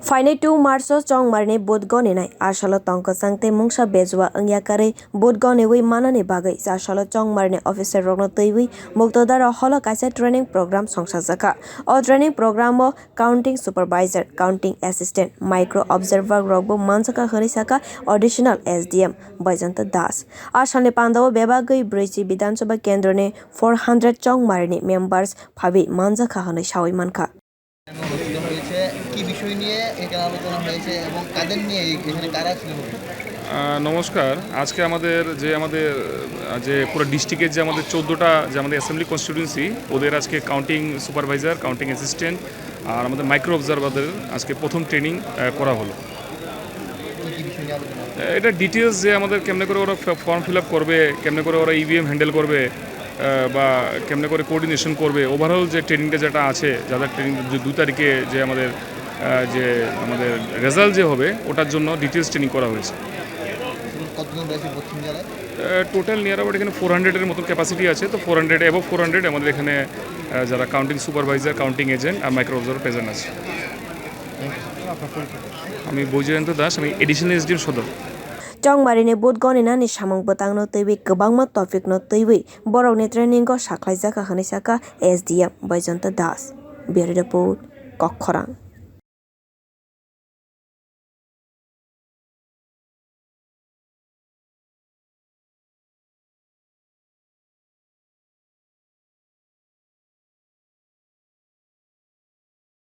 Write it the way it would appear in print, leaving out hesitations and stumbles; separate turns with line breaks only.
Phainai 2 March Chongmarini goninai asalo tongkwchang te mungsa bejua wngya karwi goniwi mannani bagwi chasalo Chongmarini officer rokno twiwi Muktadara holo kaisa training program songchajakha. O training program o counting supervisor, counting assistant, micro observer rokbo manjakha hinwi sakha Additional SDM Baijayanta das. Asalni pandao bebagwi briji Vidhan Sabha Kendrani 400 Chongmarini members phabi manjakha hinwi sawi mankha.
নমস্কার আজকে আমাদের যে পুরো ডিস্ট্রিক্টের যে আমাদের 14টা যে আমাদের অ্যাসেম্বলি কনস্টিটিউয়েন্সি ওদের আজকে কাউন্টিং সুপারভাইজার কাউন্টিং অ্যাসিস্ট্যান্ট আর আমাদের মাইক্রো অবজারভারদের আজকে প্রথম ট্রেনিং করা হলো। এটা ডিটেলস যে আমাদের কেমনে করে ওরা ফর্ম ফিল আপ করবে, কেমনে করে ওরা ইভিএম হ্যান্ডেল করবে বা কেমনে করে কোঅর্ডিনেশন করবে, ওভারঅল যে ট্রেনিংটা যেটা আছে যাদের ট্রেনিং 2 তারিখে যে আমাদের রেজাল্ট যে হবে ওটার জন্য ডিটেলস ট্রেনিং করা হয়েছে। টোটাল নিয়ার অ্যাবাউট এখানে 400-এর মতো ক্যাপাসিটি আছে, তো 400 অ্যাবভ 400 আমাদের এখানে যারা কাউন্টিং সুপারভাইজার কাউন্টিং এজেন্ট আর মাইক্রো অবজারভার প্রেজেন্ট আছে। আমি বৈজয়ন্ত দাস, আমি এডিশনাল এসডিএম সদর।
Chongmarini goninai samung botangno twiwi kwbangma topic no twiwi borokni training ko saklaijaka hinwi sakha SDM Baijayanta das. Bureau report, tongkwchang.